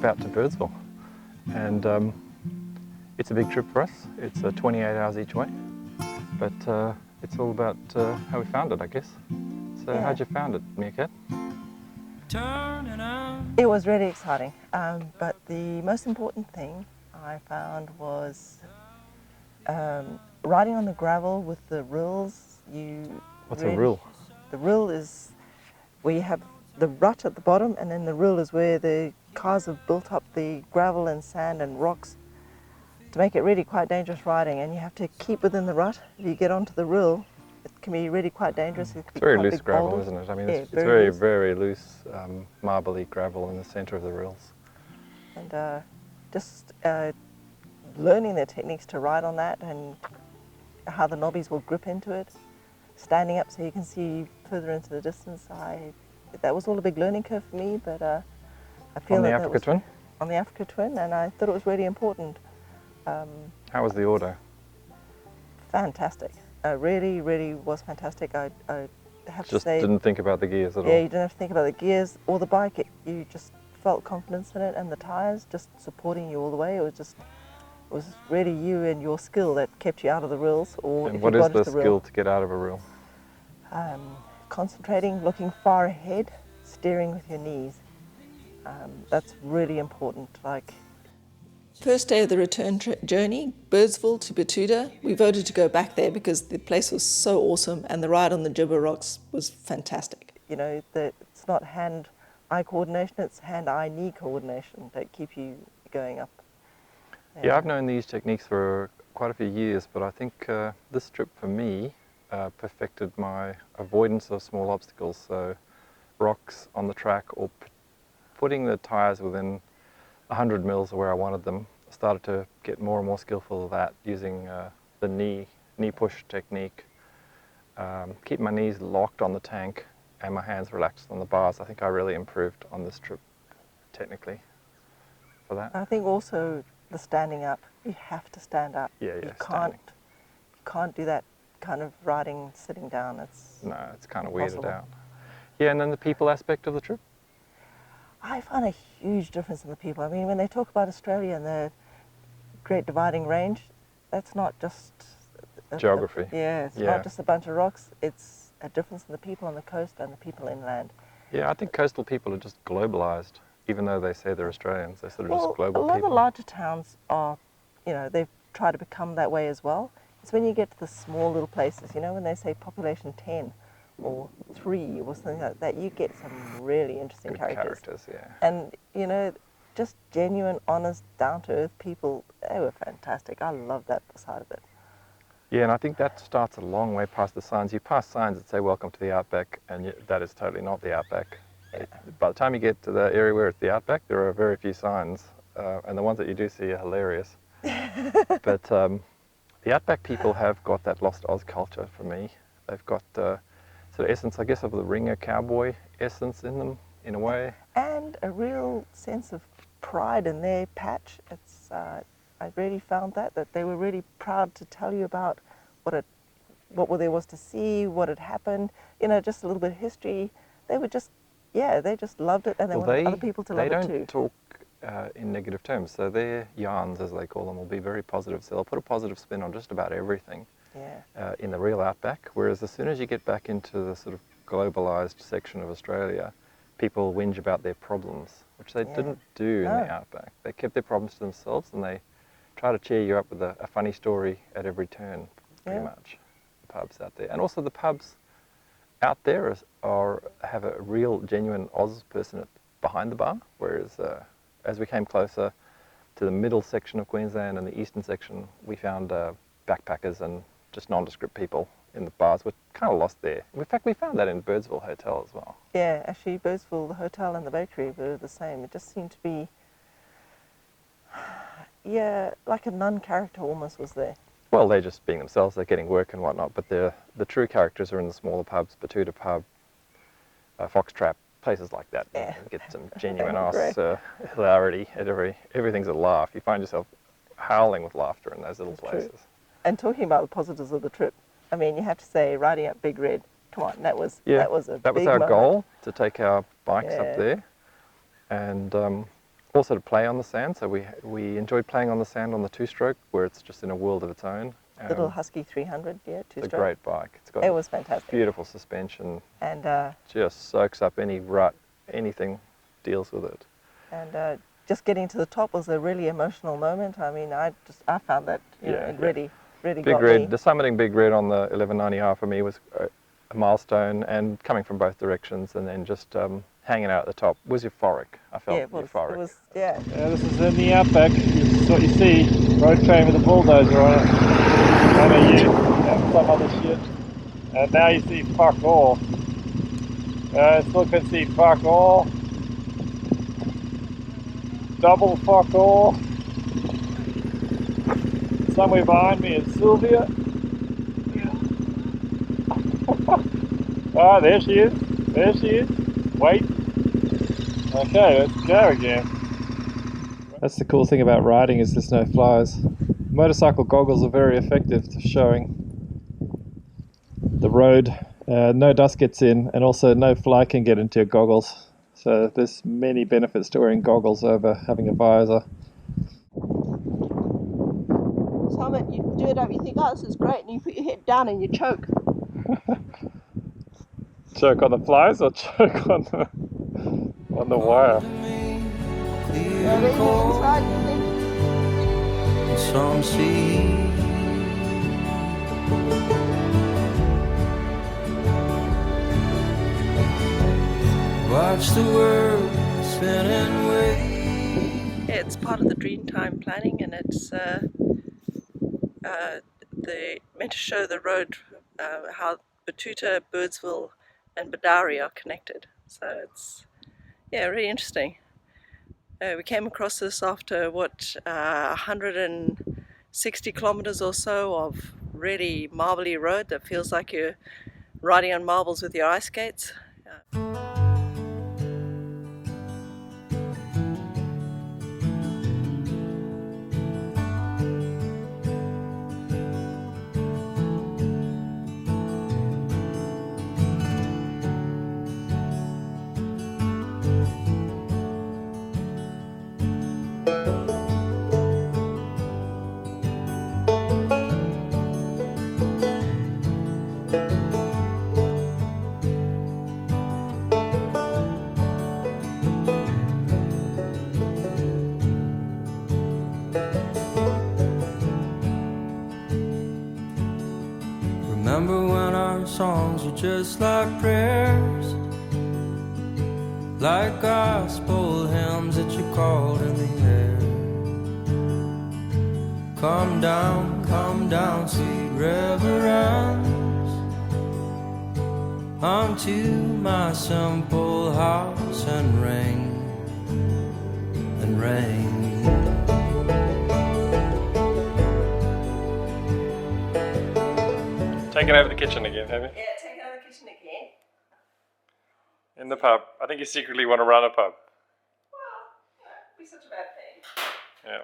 trip out to Birdsville, and it's a big trip for us. It's 28 hours each way, but it's all about how we found it, I guess. So how'd you found it, Meerkat? It was really exciting, but the most important thing I found was riding on the gravel with the rills. What's a rill? The rill is where you have the rut at the bottom, and then the rill is where the cars have built up the gravel and sand and rocks to make it really quite dangerous riding, and you have to keep within the rut. If you get onto the rill, it can be really quite dangerous. It's very loose gravel, isn't it? I mean, it's very loose, marbly gravel in the centre of the rills. And just learning the techniques to ride on that and how the knobbies will grip into it, standing up so you can see further into the distance. That was all a big learning curve for me, but I feel on the that Africa Twin? On the Africa Twin, and I thought it was really important. How was the auto? Fantastic. Really, really was fantastic. I have to say... Just didn't think about the gears at all? Yeah, you didn't have to think about the gears or the bike. You just felt confidence in it, and the tyres just supporting you all the way. It was really you and your skill that kept you out of the rills. And what is the skill to get out of a rill? Concentrating, looking far ahead, steering with your knees. That's really important. First day of the return journey, Birdsville to Betoota. We voted to go back there because the place was so awesome and the ride on the Gibber rocks was fantastic. You know, it's not hand-eye coordination, it's hand-eye-knee coordination that keep you going up. Yeah, I've known these techniques for quite a few years, but I think this trip for me perfected my avoidance of small obstacles, so rocks on the track or putting the tyres within 100 mils of where I wanted them. I started to get more and more skillful at that, using the knee push technique, keep my knees locked on the tank and my hands relaxed on the bars. I think I really improved on this trip technically for that. I think also the standing up, you have to stand up. Yeah, you can't do that kind of riding sitting down. It's kind of weirded out. Yeah, and then the people aspect of the trip? I find a huge difference in the people. I mean, when they talk about Australia and the Great Dividing Range, that's not just... geography. It's not just a bunch of rocks. It's a difference in the people on the coast and the people inland. Yeah, I think coastal people are just globalized, even though they say they're Australians. They're sort of just global people. A lot of the larger towns are, you know, they've tried to become that way as well. It's when you get to the small little places, you know, when they say population 10 or 3 or something like that, you get some really interesting characters. Yeah. And, you know, just genuine, honest, down-to-earth people, they were fantastic. I love that side of it. Yeah, and I think that starts a long way past the signs. You pass signs that say, welcome to the Outback, and that is totally not the Outback. Yeah. By the time you get to the area where it's the Outback, there are very few signs, and the ones that you do see are hilarious. But the Outback people have got that lost Oz culture for me. They've got sort of essence, I guess, of the ringer cowboy essence in them, in a way. And a real sense of pride in their patch. It's, I really found that they were really proud to tell you about what there was to see, what had happened, you know, just a little bit of history. They were just, they just loved it, and they wanted other people to love it too. They don't talk in negative terms, so their yarns, as they call them, will be very positive. So they'll put a positive spin on just about everything in the real Outback, whereas as soon as you get back into the sort of globalised section of Australia, people whinge about their problems, which they didn't do in the Outback. They kept their problems to themselves, and they try to cheer you up with a funny story at every turn, pretty much, the pubs out there. And also the pubs out there have a real, genuine Oz person behind the bar, whereas as we came closer to the middle section of Queensland and the eastern section, we found backpackers and just nondescript people in the bars. We're kind of lost there. In fact, we found that in Birdsville Hotel as well. Yeah, actually, Birdsville, the hotel and the bakery were the same. It just seemed to be, like a nun-character almost was there. Well, they're just being themselves. They're getting work and whatnot, but the true characters are in the smaller pubs, Betoota Pub, Foxtrap, places like that. Yeah. You get some genuine hilarity at everything's a laugh. You find yourself howling with laughter in those little places. True. And talking about the positives of the trip, I mean, you have to say, riding up Big Red, come on, that was a big our moment. goal, to take our bikes up there. And Also to play on the sand, so we enjoy playing on the sand on the two-stroke, where it's just in a world of its own. Little Husky 300, yeah, two-stroke. It's a great bike. It's got it was fantastic. Beautiful suspension. And just soaks up any rut, anything deals with it. And just getting to the top was a really emotional moment. I mean, I found that it really Big got Red, me. the summiting Big Red on the 1190R for me was a milestone, and coming from both directions, and then just hanging out at the top was euphoric. I felt euphoric. It was, yeah. This is in the Outback. This is what you see. Road train with a bulldozer on it. And some other shit. And now you see fuck all. Still can see fuck all. Double fuck all. Somewhere behind me is Sylvia. Ah, there she is. There she is. Wait. Okay, let's go again. That's the cool thing about riding, is there's no flies. Motorcycle goggles are very effective to showing the road. No dust gets in, and also no fly can get into your goggles. So there's many benefits to wearing goggles over having a visor. Helmet, you do it over, you think, oh, this is great, and you put your head down and you choke. Choke on the flies or choke on the wire? Some sea. Watch the world spinning away. Yeah, it's part of the Dreamtime planning, and it's meant to show the road, how Betoota, Birdsville and Bidari are connected. So it's, yeah, really interesting. We came across this after, 160 kilometers or so of really marbly road that feels like you're riding on marbles with your ice skates. Remember when our songs were just like prayers, like gospel hymns that you called in the air. Come down, sweet reverence, unto my simple house and ring. Taking over the kitchen again, have you? Yeah, taking over the kitchen again. In the pub. I think you secretly want to run a pub. Well, it'd be such a bad thing. Yeah.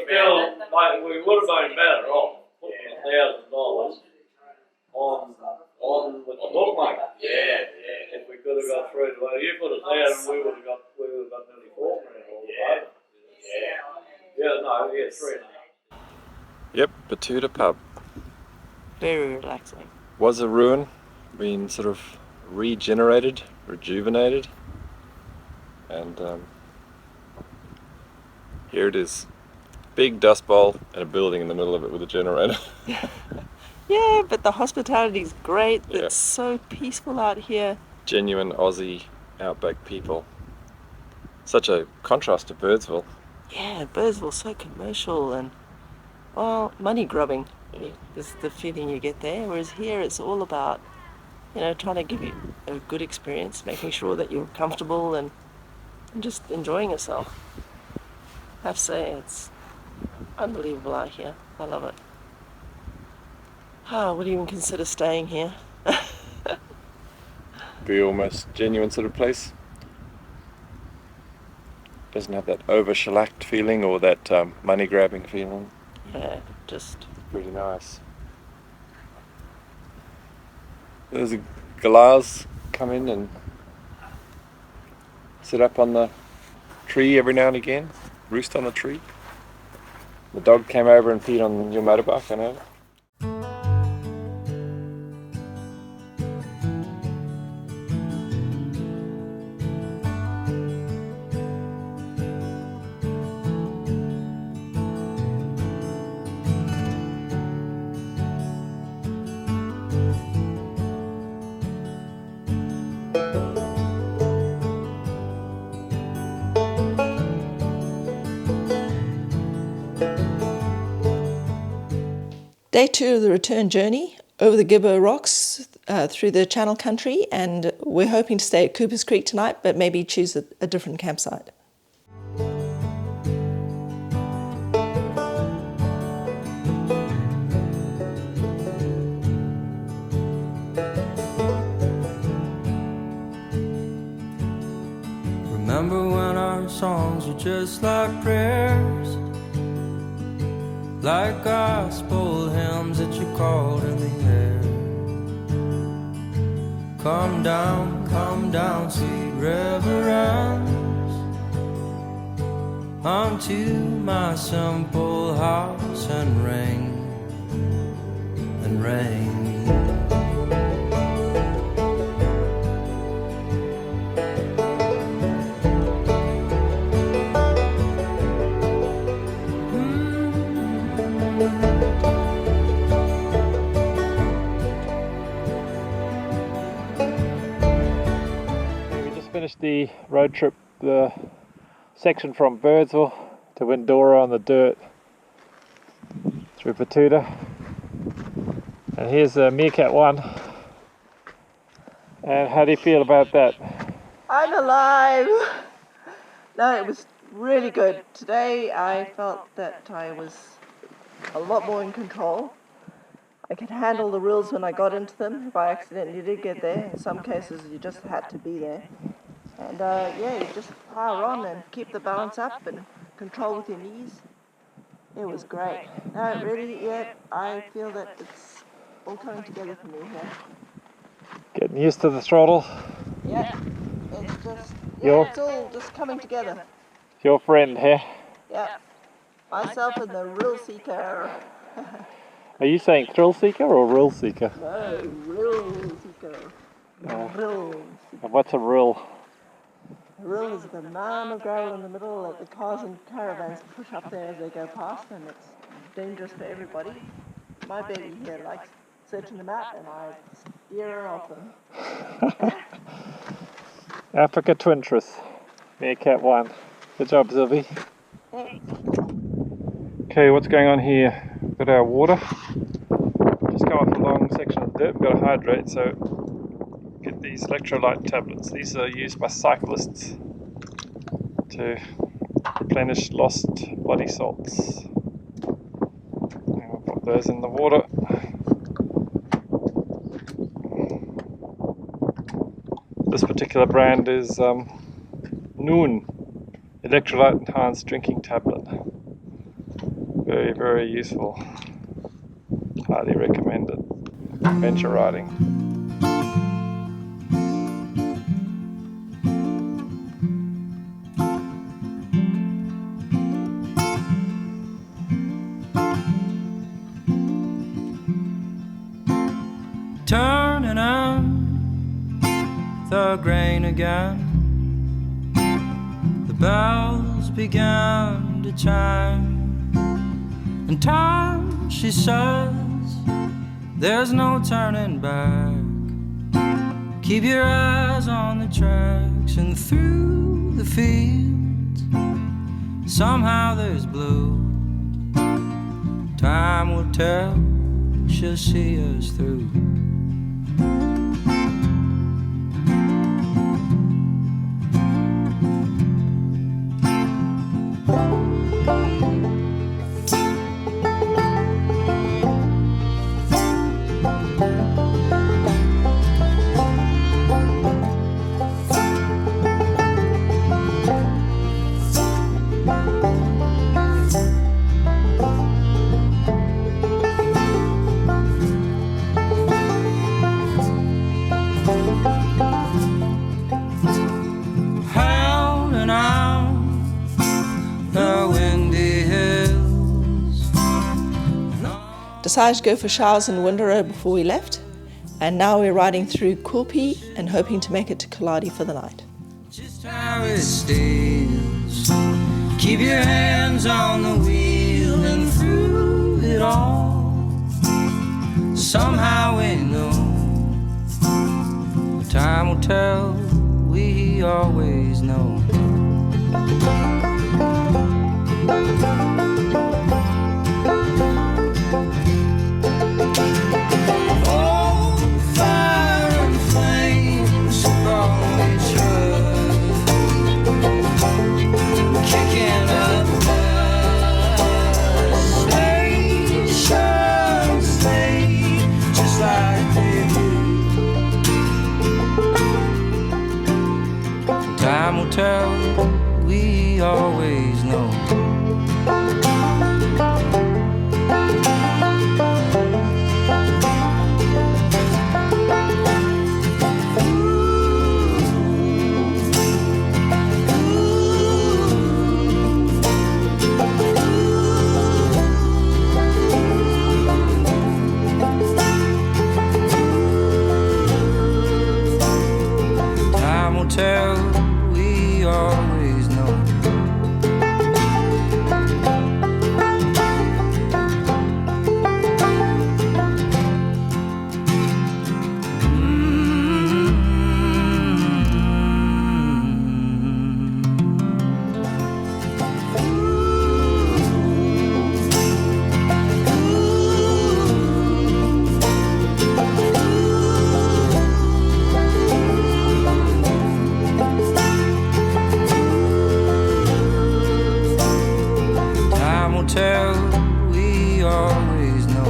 Still, like, we would have been better off putting $1,000 on with the bookmaker. Yeah. If we could have got through the way you put $1,000, we would have got nearly $4,000 all the way. Yeah, 3.5. Yep, Betoota pub. Very relaxing. Was a ruin, been sort of regenerated, rejuvenated, and here it is. Big dust bowl and a building in the middle of it with a generator. Yeah, but the hospitality is great. It's so peaceful out here. Genuine Aussie outback people. Such a contrast to Birdsville. Yeah, Birdsville's so commercial and, well, money grubbing is the feeling you get there. Whereas here it's all about, trying to give you a good experience, making sure that you're comfortable and just enjoying yourself. I have to say, it's unbelievable out here. I love it. Would you even consider staying here? Be almost genuine sort of place. Doesn't have that over shellacked feeling or that money grabbing feeling. Yeah, just pretty nice. There's a Galahs come in and sit up on the tree every now and again, roost on a tree. The dog came over and peed on your motorbike, I know. Day 2 of the return journey over the Gibber rocks through the Channel Country, and we're hoping to stay at Cooper's Creek tonight, but maybe choose a different campsite. Remember when our songs were just like prayers, like gospel hymns that you called in the air. Come down, sweet reverence, unto my simple house and ring, and ring. Finished the road trip, the section from Birdsville to Windora on the dirt through Betoota, and here's Meerkat 1. And how do you feel about that? I'm alive! No, it was really good. Today I felt that I was a lot more in control. I could handle the rills when I got into them if I accidentally did get there. In some cases you just had to be there. And yeah, you just power on and keep the balance up and control with your knees. It was great. No, really, yeah, I feel that it's all coming together for me here. Getting used to the throttle. Yeah, it's just, yeah, it's all just coming together. Your friend here. Yeah, myself and the rill seeker. Are you saying thrill seeker or rill seeker? No, rill seeker. Rill seeker. And what's a rill? A rill is the mound of gravel in the middle that the cars and caravans push up there as they go past, and it's dangerous for everybody. My baby here likes searching them out, and I steer her off them. Africa Twin, Meerkat 1. Good job, Sylvie. Thanks. Okay, what's going on here? We've got our water. Just come off a long section of dirt. We've got to hydrate, so get these electrolyte tablets. These are used by cyclists to replenish lost body salts. And we'll put those in the water. This particular brand is Dune, electrolyte enhanced drinking tablet. Very, very useful. Highly recommended. Adventure riding. Turning on the grain again, the bells began to chime, and time, she says, there's no turning back. Keep your eyes on the tracks and through the fields, somehow there's blue. Time will tell, she'll see us through. decided to go for showers in Windera before we left, and now we're riding through Kulpi and hoping to make it to Kaladi for the night. Just how it stays. Keep your hands on the wheel, and through it all, somehow we know. Time will tell, we always know. Time will tell, we always know. Time will tell, we always know. Time will tell, we always know.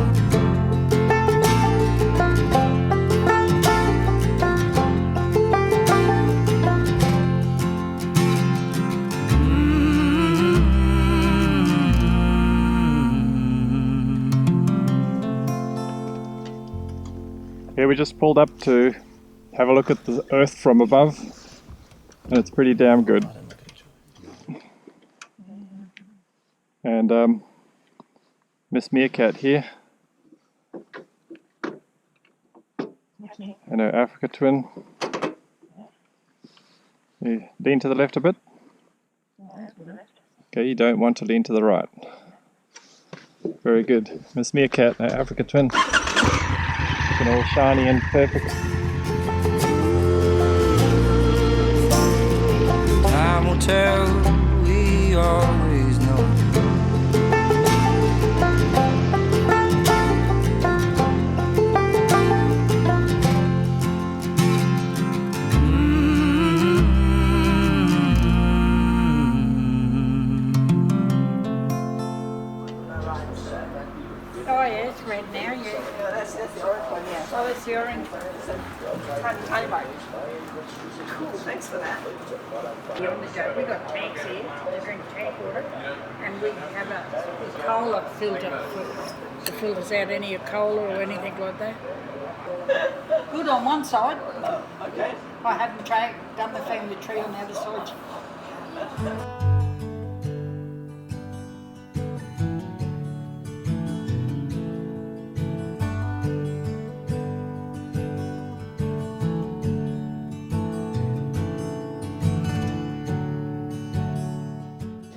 Here we just pulled up to have a look at the earth from above, and it's pretty damn good. And Miss Meerkat here, and her Africa Twin. You lean to the left a bit. Okay, you don't want to lean to the right. Very good. Miss Meerkat, her Africa Twin. Looking all shiny and perfect. Time will tell, we always know. Oh yeah, it's red now, yeah. That's the orange one, yeah. Oh, it's the orange one. Tiny bite. Cool, thanks for that. We got tanks here, we drink tank water, and we have a cola filter that filters out any cola or anything like that. Good on one side. Okay. I haven't done the family tree on the other side.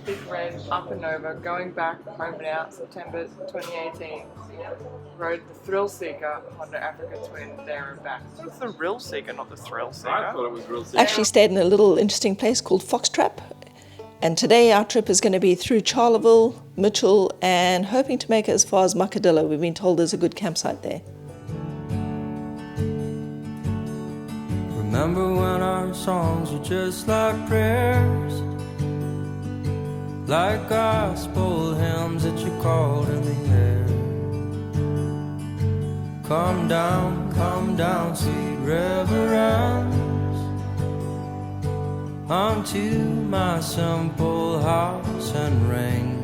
Big Red, up and over, going back home now, September 2018. Rode the Thrill Seeker Honda Africa Twin there and back. It's the Real Seeker, not the Thrill Seeker. I thought it was real. Actually stayed in a little interesting place called Foxtrap. And today our trip is going to be through Charleville, Mitchell, and hoping to make it as far as Muckadilla. We've been told there's a good campsite there. Remember when our songs were just like prayers, like gospel hymns that you called in the air. Come down, sweet reverence, unto my simple house and ring.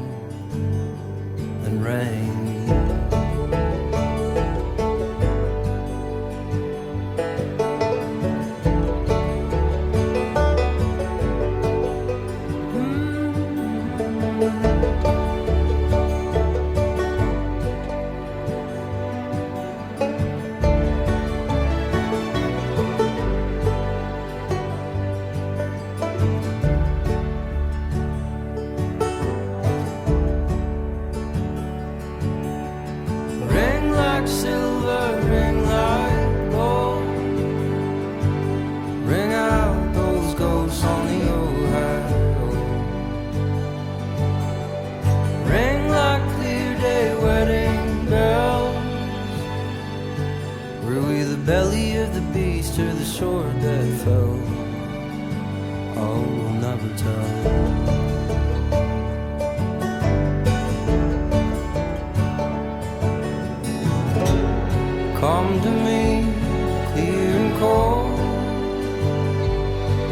sword that fell. Oh, we'll never tell. Come to me, clear and cold,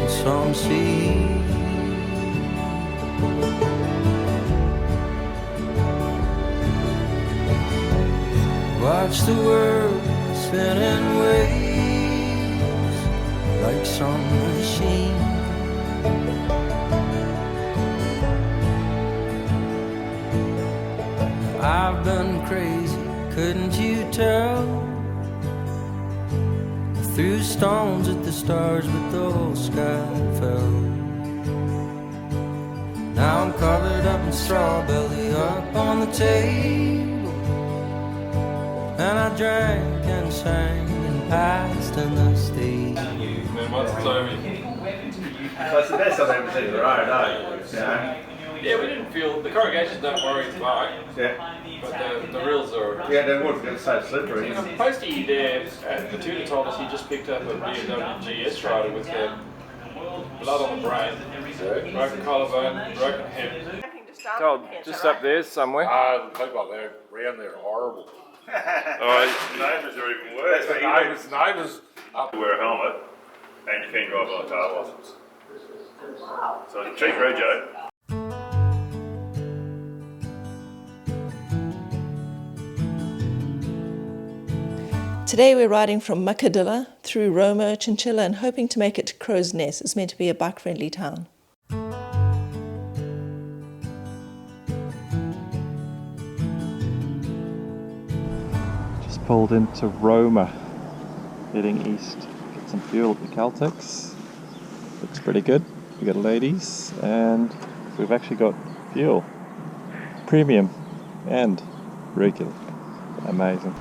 and some sea. Watch the world spin in waves like some machine. I've been crazy, couldn't you tell? Threw stones at the stars, but the whole sky fell. Now I'm covered up in straw, belly up on the table, and I drank and sang and passed in the stage. Then once it's over, So it's the best I've ever seen the road, eh? yeah, we didn't feel, the corrugations don't worry the bike, Yeah. but the reels are... Yeah, they would get so slippery. Posty there at Betoota told us he just picked up a BMW GS rider with the blood on the brain, broken collarbone, broken hip. Told just up there somewhere. The people up there around there are horrible. Neighbours are even worse. Neighbours up. Wear a helmet and you can drive like a car license. So it's a cheap rego. Today we're riding from Makadilla through Roma, Chinchilla and hoping to make it to Crow's Nest. It's meant to be a bike-friendly town. Just pulled into Roma, heading east. Get some fuel at the Caltex. Looks pretty good. We got ladies and we've actually got fuel. Premium and regular. Amazing.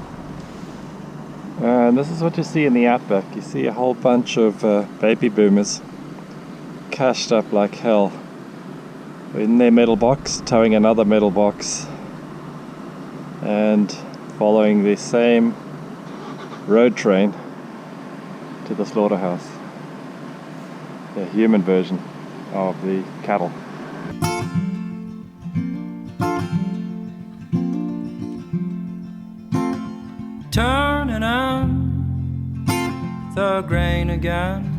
And this is what you see in the Outback. You see a whole bunch of baby boomers cashed up like hell in their metal box, towing another metal box and following the same road train to the slaughterhouse. The human version of the cattle. Turning on the grain again,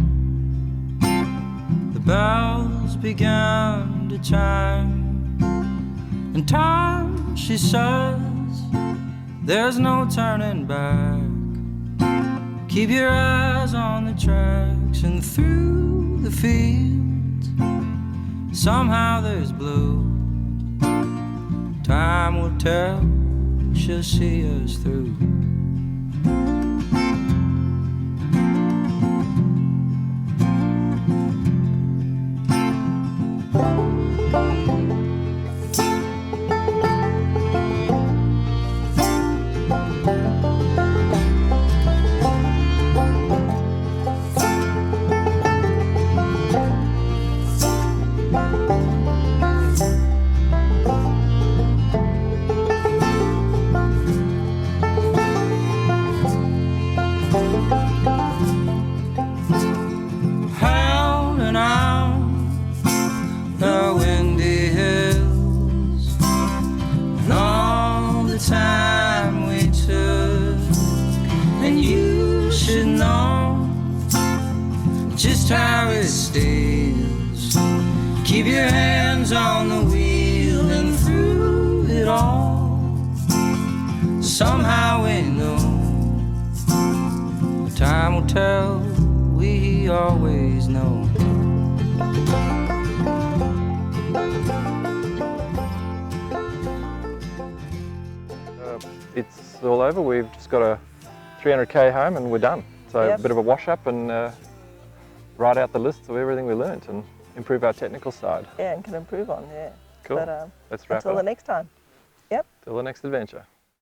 the bells began to chime, and time, she says, there's no turning back. Keep your eyes on the tracks and through the fields, somehow there's blue. Time will tell, she'll see us through. Just how it stays. Keep your hands on the wheel, and through it all, somehow we know. Time will tell, we always know. It's all over. We've just got a 300k home and we're done. So Yep. a bit of a wash up and write out the lists of everything we learnt and improve our technical side. Yeah, and can improve on, yeah. Cool. But, Let's wrap until it the up. next time. Yep. Till the next adventure.